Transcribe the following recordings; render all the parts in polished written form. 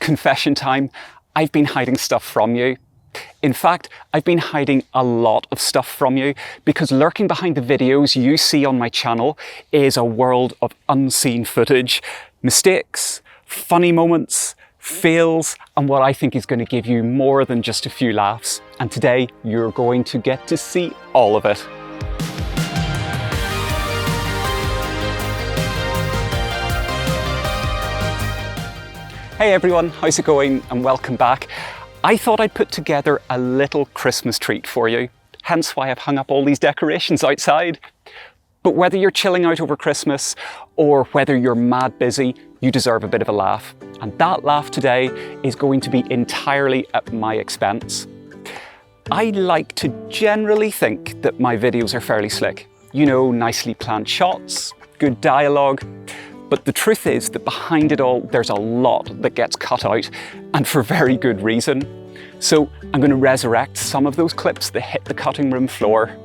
Confession time, I've been hiding stuff from you. In fact, I've been hiding a lot of stuff from you because lurking behind the videos you see on my channel is a world of unseen footage, mistakes, funny moments, fails, and what I think is going to give you more than just a few laughs. And today you're going to get to see all of it. Hey everyone, how's it going and welcome back. I thought I'd put together a little Christmas treat for you, hence why I've hung up all these decorations outside. But whether you're chilling out over Christmas or whether you're mad busy, you deserve a bit of a laugh. And that laugh today is going to be entirely at my expense. I like to generally think that my videos are fairly slick. You know, nicely planned shots, good dialogue. But the truth is that behind it all, there's a lot that gets cut out, and for very good reason. So I'm going to resurrect some of those clips that hit the cutting room floor.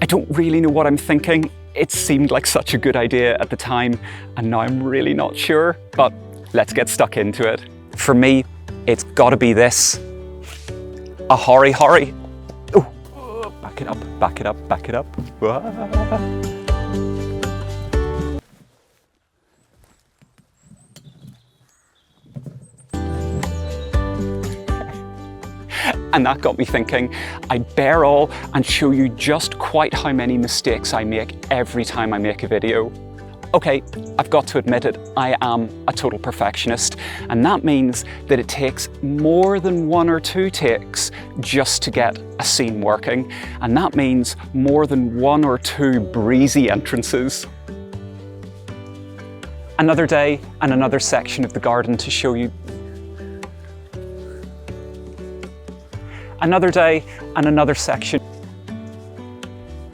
I don't really know what I'm thinking. It seemed like such a good idea at the time, and now I'm really not sure, but let's get stuck into it. For me, it's gotta be this. A hurry. Oh, back it up, back it up, back it up. And that got me thinking, I'd bear all and show you just quite how many mistakes I make every time I make a video. Okay, I've got to admit it, I am a total perfectionist, and that means that it takes more than 1 or 2 takes just to get a scene working, and that means more than 1 or 2 breezy entrances. Another day and another section of the garden to show you. Another day and another section.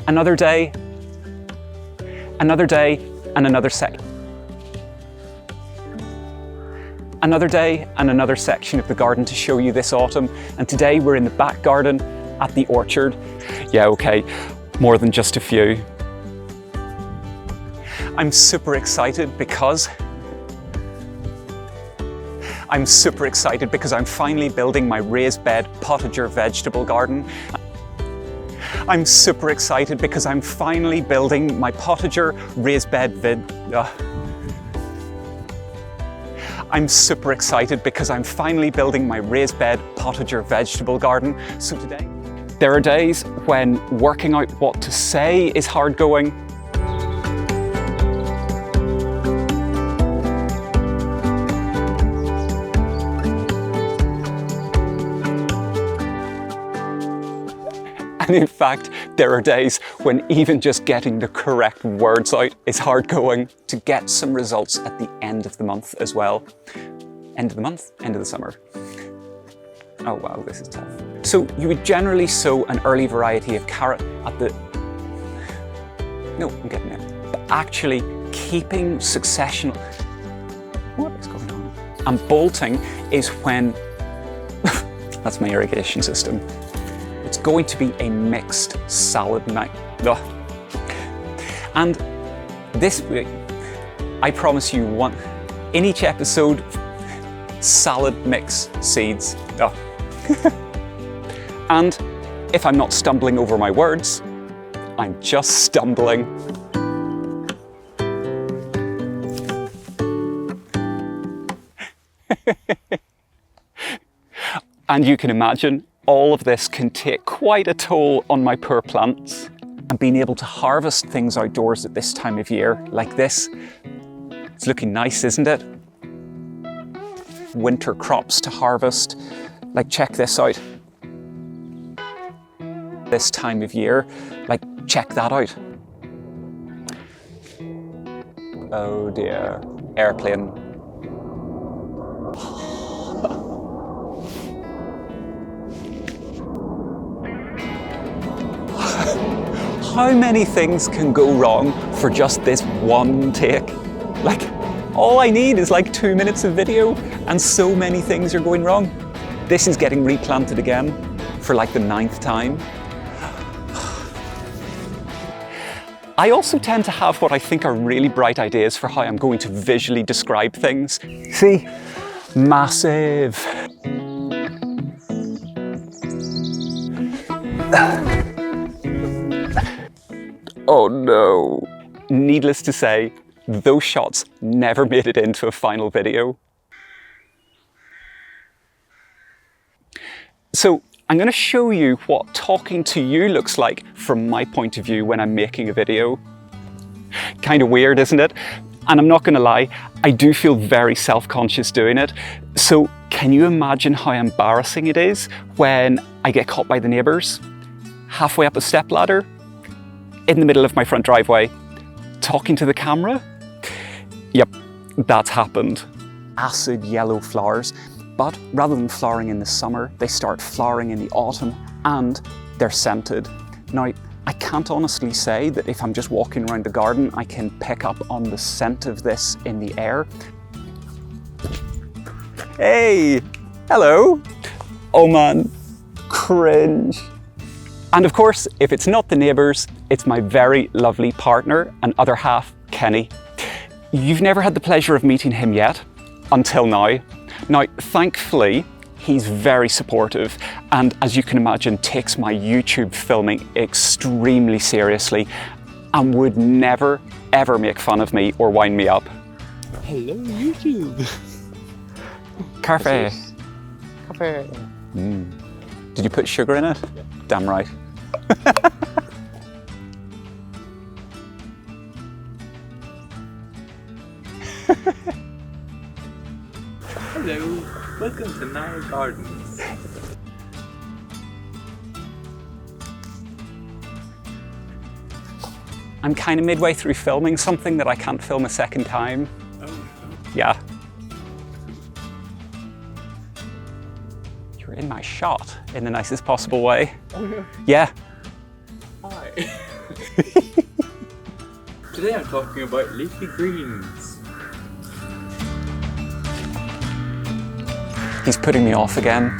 Another day and another section. Another day and another section of the garden to show you this autumn. And today we're in the back garden at the orchard. Yeah, okay, more than just a few. I'm super excited because I'm finally building my raised bed potager vegetable garden. I'm super excited because I'm finally building my potager raised bed I'm super excited because I'm finally building my raised bed potager vegetable garden. So today, there are days when working out what to say is hard going. And in fact, there are days when even just getting the correct words out is hard going to get some results at the end of the month as well. End of the month, end of the summer. Oh wow, this is tough. So you would generally sow an early variety of carrot at the... No, I'm getting it. But actually keeping successional... What is going on? And bolting is when... That's my irrigation system. It's going to be a mixed salad night. And this week, I promise you one, in each episode, salad mix seeds. And if I'm not stumbling over my words, I'm just stumbling. And you can imagine, all of this can take quite a toll on my poor plants. And being able to harvest things outdoors at this time of year, like this, it's looking nice, isn't it? Winter crops to harvest. Like, check this out. This time of year, like, check that out. Oh dear, airplane. How many things can go wrong for just this one take? Like, all I need is like 2 minutes of video and so many things are going wrong. This is getting replanted again for like the 9th time. I also tend to have what I think are really bright ideas for how I'm going to visually describe things. See, Massive. Oh no. Needless to say, those shots never made it into a final video. So I'm going to show you what talking to you looks like from my point of view when I'm making a video. Kind of weird, isn't it? And I'm not going to lie, I do feel very self-conscious doing it. So can you imagine how embarrassing it is when I get caught by the neighbours, halfway up a stepladder, in the middle of my front driveway, talking to the camera? Yep, that's happened. Acid yellow flowers, but rather than flowering in the summer, they start flowering in the autumn and they're scented. Now, I can't honestly say that if I'm just walking around the garden, I can pick up on the scent of this in the air. Hey, hello. Oh man, cringe. And of course, if it's not the neighbours, it's my very lovely partner and other half, Kenny. You've never had the pleasure of meeting him yet, until now. Now, thankfully, he's very supportive and, as you can imagine, takes my YouTube filming extremely seriously and would never, ever make fun of me or wind me up. Hello, YouTube. Cafe. Cafe. Did you put sugar in it? Yeah. Damn right. Hello, welcome to Niall Gardens. I'm kind of midway through filming something that I can't film a second time. Oh. Yeah. You're in my shot in the nicest possible way. Oh, Yeah. hi. Today I'm talking about leafy greens. He's putting me off again.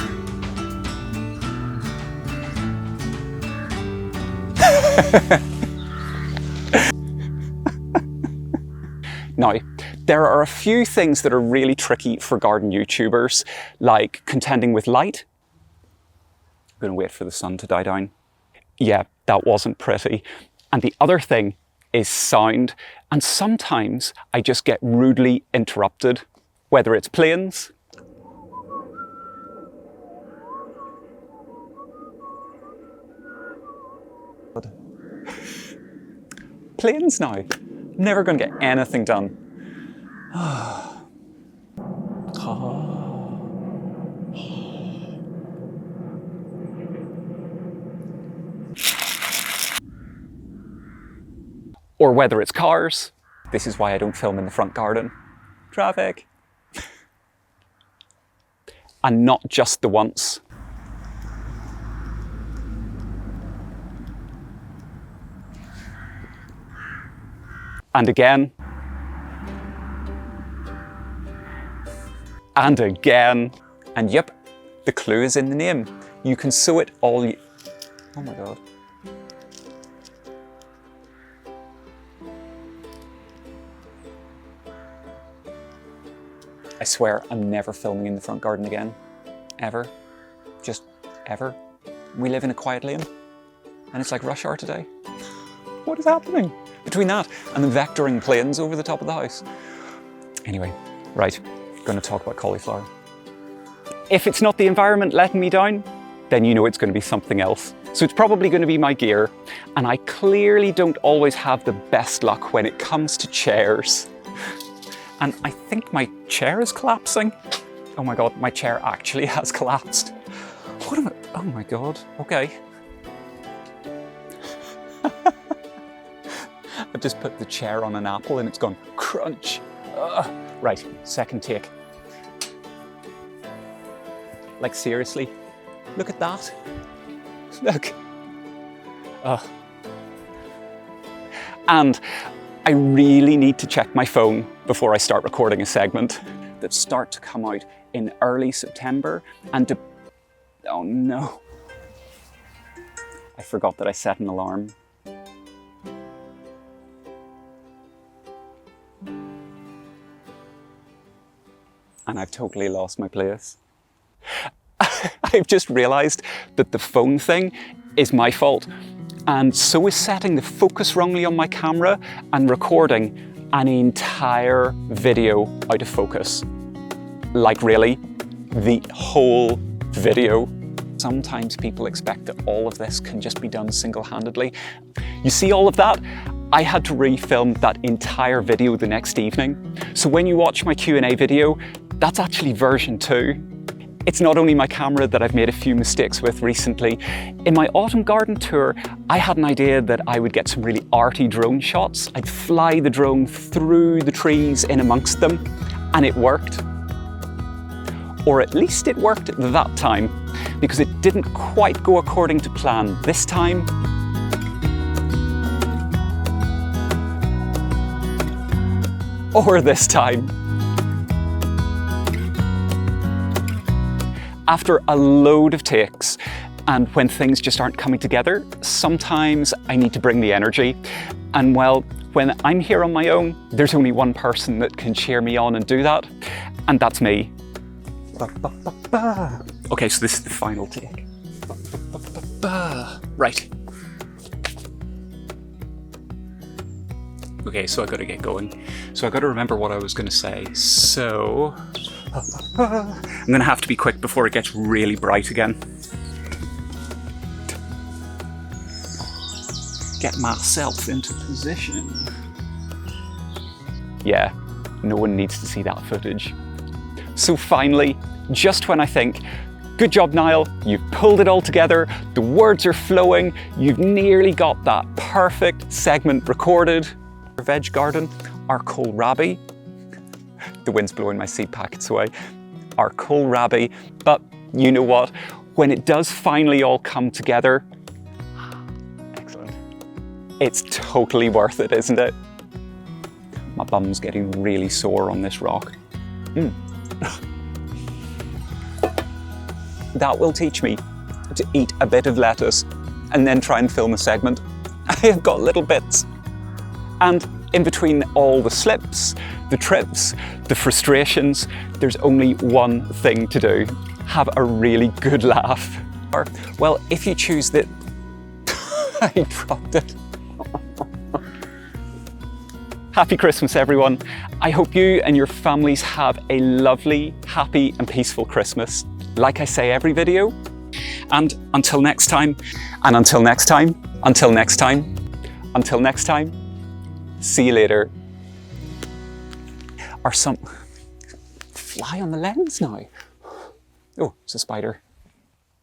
Now, there are a few things that are really tricky for garden YouTubers, like contending with light. I'm going to wait for the sun to die down. Yeah, that wasn't pretty. And the other thing is sound. And sometimes I just get rudely interrupted, whether it's planes, planes now. Never going to get anything done. Or whether it's cars. This is why I don't film in the front garden. Traffic. And not just the once. And again. And again. And yep, the clue is in the name. You can sow it all you... Oh my God. I swear I'm never filming in the front garden again. Ever. Just ever. We live in a quiet lane. And it's like rush hour today. What is happening? Between that and the vectoring planes over the top of the house. Anyway, right, going to talk about cauliflower. If it's not the environment letting me down, then you know it's going to be something else. So it's probably going to be my gear. And I clearly don't always have the best luck when it comes to chairs. And I think my chair is collapsing. Oh my God, my chair actually has collapsed. What am I? Oh my God, okay. I've just put the chair on an apple and it's gone crunch. Ugh. Right, second take. Like seriously, look at that. Look. Ugh. And I really need to check my phone before I start recording a segment that start to come out in early September and oh no. I forgot that I set an alarm. and I've totally lost my place. I've just realised that the phone thing is my fault, and so is setting the focus wrongly on my camera and recording an entire video out of focus. Like really, the whole video. Sometimes people expect that all of this can just be done single-handedly. You see all of that? I had to refilm that entire video the next evening. So when you watch my Q&A video, that's actually version 2. It's not only my camera that I've made a few mistakes with recently. In my autumn garden tour, I had an idea that I would get some really arty drone shots. I'd fly the drone through the trees in amongst them, and it worked. Or at least it worked at that time, because it didn't quite go according to plan this time. Or this time. After a load of takes, and when things just aren't coming together, sometimes I need to bring the energy. And well, when I'm here on my own, there's only one person that can cheer me on and do that, and that's me. Okay, so this is the final take. Right. Okay, so I gotta get going. So I gotta remember what I was gonna say. So I'm gonna have to be quick before it gets really bright again. Get myself into position. Yeah, no one needs to see that footage. So finally, just when I think, good job, Niall, you've pulled it all together, the words are flowing, you've nearly got that perfect segment recorded. Our veg garden, our kohlrabi, the wind's blowing my seed packets away, our kohlrabi, but you know what? When it does finally all come together, excellent, it's totally worth it, isn't it? My bum's getting really sore on this rock. That will teach me to eat a bit of lettuce and then try and film a segment. I have got little bits. And in between all the slips, the trips, the frustrations, there's only one thing to do. Have a really good laugh. Or, well, if you choose that... I dropped it. Happy Christmas, everyone. I hope you and your families have a lovely, happy and peaceful Christmas. Like I say every video. And until next time, and until next time, until next time, until next time, see you later. Or some... Fly on the lens now. Oh, it's a spider.